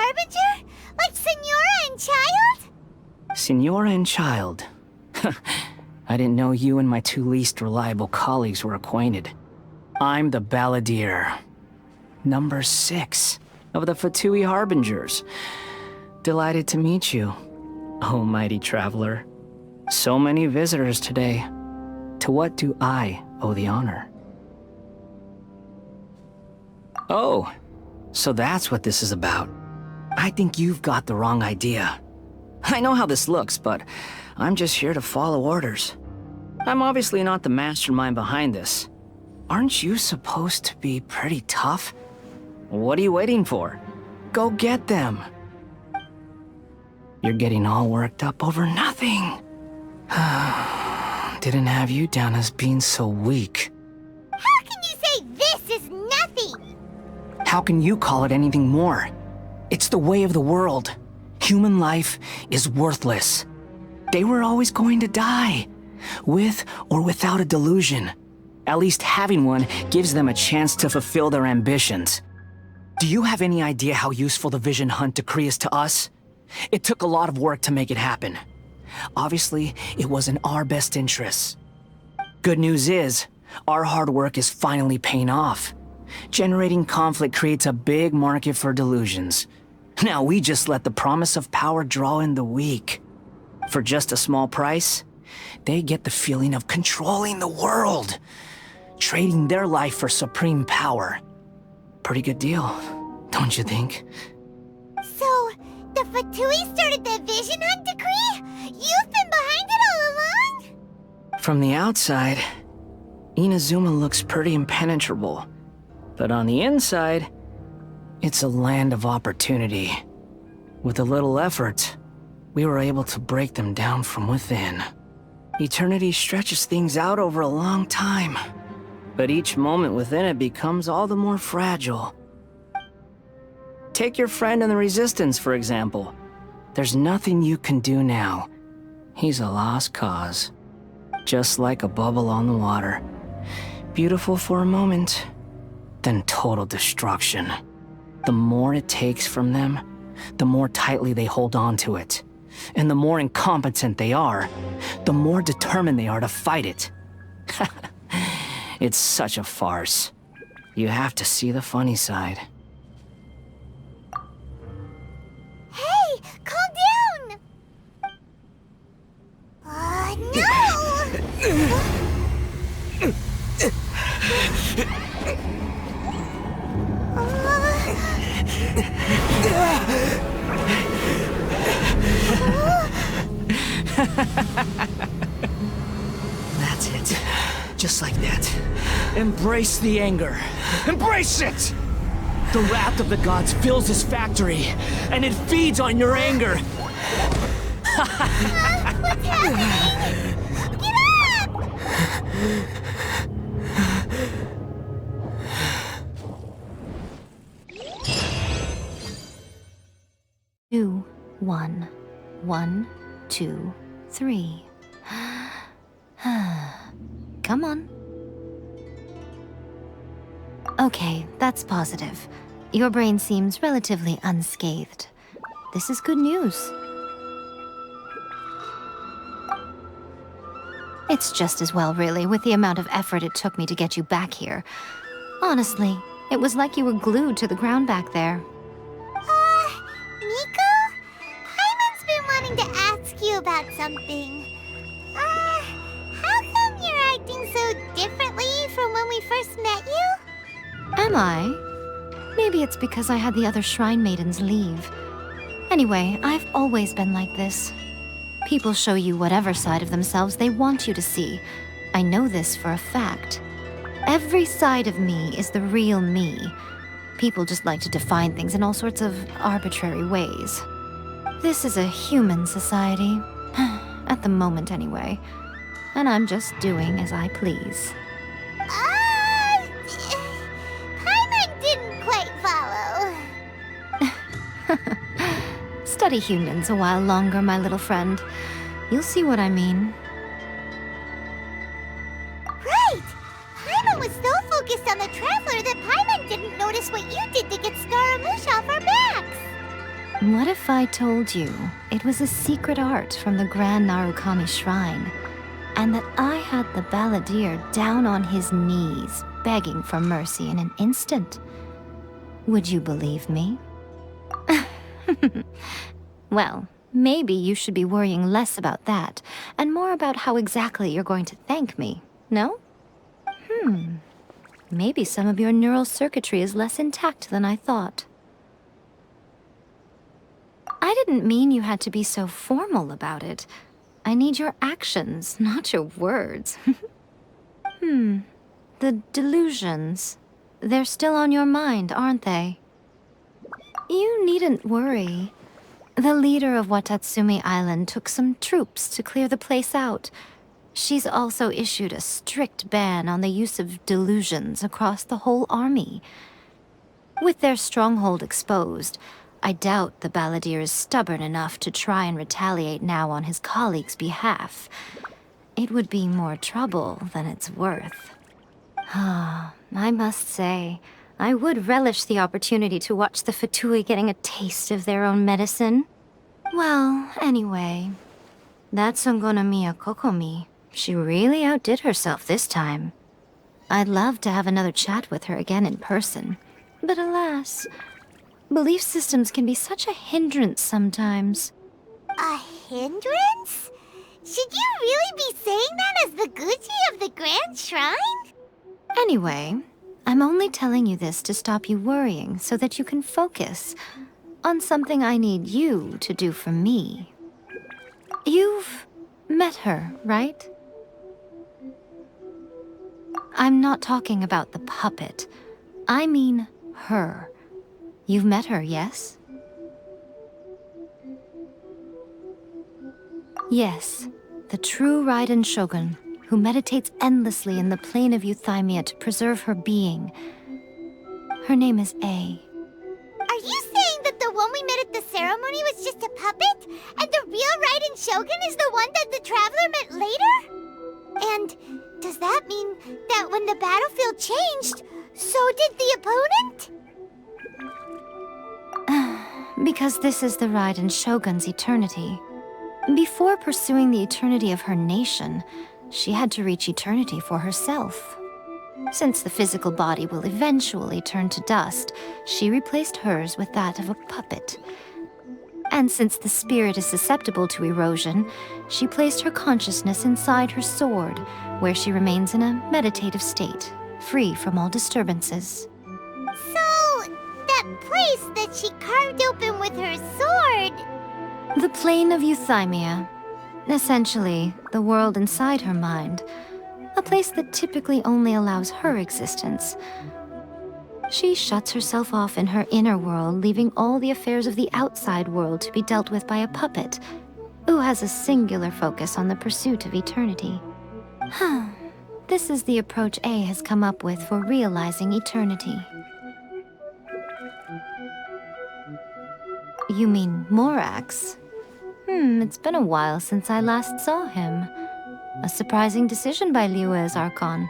harbinger? Like Senora and Child? Senora and Child. I didn't know you and my two least reliable colleagues were acquainted. I'm the Balladeer. Number 6 of the Fatui Harbingers. Delighted to meet you, oh mighty traveler. So many visitors today. To what do I owe the honor? Oh, so that's what this is about. I think you've got the wrong idea. I know how this looks, but I'm just here to follow orders. I'm obviously not the mastermind behind this. Aren't you supposed to be pretty tough? What are you waiting for? Go get them. You're getting all worked up over nothing. Didn't have you down as being so weak. How can you say this is nothing? How can you call it anything more? It's the way of the world. Human life is worthless. They were always going to die, with or without a delusion. At least having one gives them a chance to fulfill their ambitions. Do you have any idea how useful the Vision Hunt decree is to us? It took a lot of work to make it happen. Obviously, it was in our best interests. Good news is, our hard work is finally paying off. Generating conflict creates a big market for delusions. Now we just let the promise of power draw in the weak. For just a small price, they get the feeling of controlling the world, trading their life for supreme power. Pretty good deal, don't you think? So, the Fatui started the Vision Hunt decree? You've been behind it all along? From the outside, Inazuma looks pretty impenetrable. But on the inside, it's a land of opportunity. With a little effort, we were able to break them down from within. Eternity stretches things out over a long time, but each moment within it becomes all the more fragile. Take your friend in the Resistance, for example. There's nothing you can do now. He's a lost cause. Just like a bubble on the water. Beautiful for a moment, then total destruction. The more it takes from them, the more tightly they hold on to it. And the more incompetent they are, the more determined they are to fight it. It's such a farce. You have to see the funny side. Hey, calm down! That's it. Just like that. Embrace the anger. Embrace it! The wrath of the gods fills this factory, and it feeds on your anger. What's happening? Get up! 2, 1, 1, 2, 3. Come on. Okay, that's positive. Your brain seems relatively unscathed. This is good news. It's just as well, really, with the amount of effort it took me to get you back here. Honestly, it was like you were glued to the ground back there. Nico? Paimon's been wanting to ask you about something. How come you're acting so differently from when we first met you? Am I? Maybe it's because I had the other Shrine Maidens leave. Anyway, I've always been like this. People show you whatever side of themselves they want you to see. I know this for a fact. Every side of me is the real me. People just like to define things in all sorts of arbitrary ways. This is a human society. At the moment, anyway. And I'm just doing as I please. Paimon didn't quite follow. Study humans a while longer, my little friend. You'll see what I mean. Right! Paimon was so focused on the Traveler that Paimon didn't notice what you did to get Scaramouche off our backs. What if I told you it was a secret art from the Grand Narukami Shrine, and that I had the balladeer down on his knees, begging for mercy in an instant? Would you believe me? Well, maybe you should be worrying less about that, and more about how exactly you're going to thank me, no? Maybe some of your neural circuitry is less intact than I thought. I didn't mean you had to be so formal about it. I need your actions, not your words. The delusions. They're still on your mind, aren't they? You needn't worry. The leader of Watatsumi Island took some troops to clear the place out. She's also issued a strict ban on the use of delusions across the whole army. With their stronghold exposed, I doubt the balladeer is stubborn enough to try and retaliate now on his colleague's behalf. It would be more trouble than it's worth. I must say, I would relish the opportunity to watch the Fatui getting a taste of their own medicine. Well, anyway, that Songonamiya Kokomi, she really outdid herself this time. I'd love to have another chat with her again in person, but alas, belief systems can be such a hindrance sometimes. A hindrance? Should you really be saying that as the Gucci of the Grand Shrine? Anyway, I'm only telling you this to stop you worrying so that you can focus on something I need you to do for me. You've met her, right? I'm not talking about the puppet. I mean her. You've met her, yes? Yes, the true Raiden Shogun, who meditates endlessly in the plane of Euthymia to preserve her being. Her name is A. Are you saying that the one we met at the ceremony was just a puppet? And the real Raiden Shogun is the one that the Traveler met later? And does that mean that when the battlefield changed, so did the opponent? Because this is the Raiden Shogun's eternity. Before pursuing the eternity of her nation, she had to reach eternity for herself. Since the physical body will eventually turn to dust, she replaced hers with that of a puppet. And since the spirit is susceptible to erosion, she placed her consciousness inside her sword, where she remains in a meditative state, free from all disturbances. So, that place that she carved open with her sword... The plane of Euthymia. Essentially, the world inside her mind. A place that typically only allows her existence. She shuts herself off in her inner world, leaving all the affairs of the outside world to be dealt with by a puppet, who has a singular focus on the pursuit of eternity. This is the approach A has come up with for realizing eternity. You mean Morax? It's been a while since I last saw him. A surprising decision by Liyue's Archon.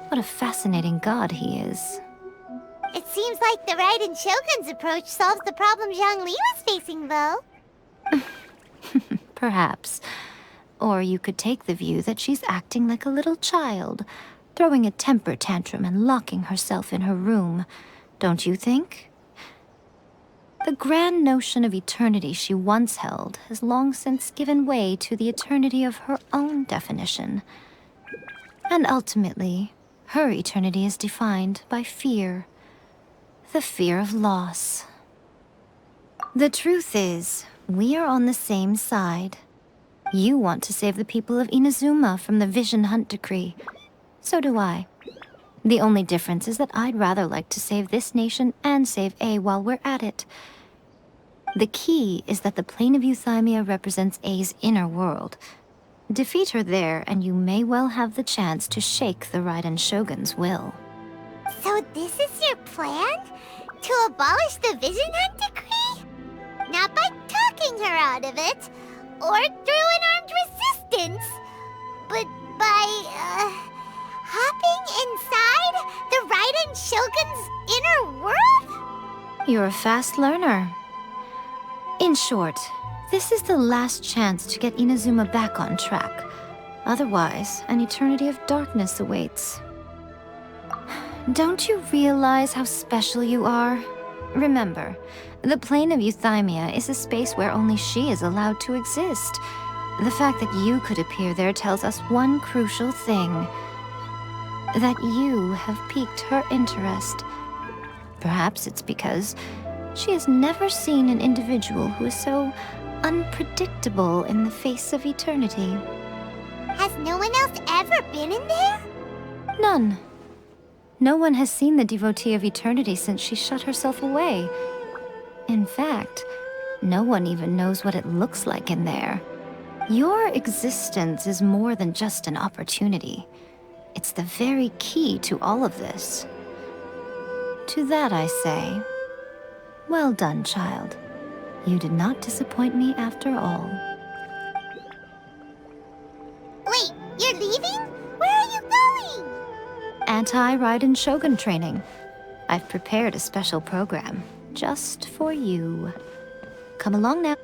What a fascinating god he is. It seems like the Raiden Shogun's approach solves the problem Zhang Li was facing, though. Perhaps. Or you could take the view that she's acting like a little child, throwing a temper tantrum and locking herself in her room. Don't you think? The grand notion of eternity she once held has long since given way to the eternity of her own definition. And ultimately, her eternity is defined by fear. The fear of loss. The truth is, we are on the same side. You want to save the people of Inazuma from the Vision Hunt decree. So do I. The only difference is that I'd rather like to save this nation and save A while we're at it. The key is that the plane of Euthymia represents A's inner world. Defeat her there, and you may well have the chance to shake the Raiden Shogun's will. So this is your plan? To abolish the Vision Hunt decree? Not by talking her out of it, or through an armed resistance, but by, hopping inside the Raiden Shogun's inner world? You're a fast learner. In short, this is the last chance to get Inazuma back on track. Otherwise, an eternity of darkness awaits. Don't you realize how special you are? Remember, the plane of Euthymia is a space where only she is allowed to exist. The fact that you could appear there tells us one crucial thing. That you have piqued her interest. Perhaps it's because she has never seen an individual who is so unpredictable in the face of eternity. Has no one else ever been in there? None. No one has seen the devotee of eternity since she shut herself away. In fact, no one even knows what it looks like in there. Your existence is more than just an opportunity. It's the very key to all of this. To that I say, well done, child. You did not disappoint me after all. Wait, you're leaving? Where are you going? Anti-Raiden Shogun training. I've prepared a special program just for you. Come along now.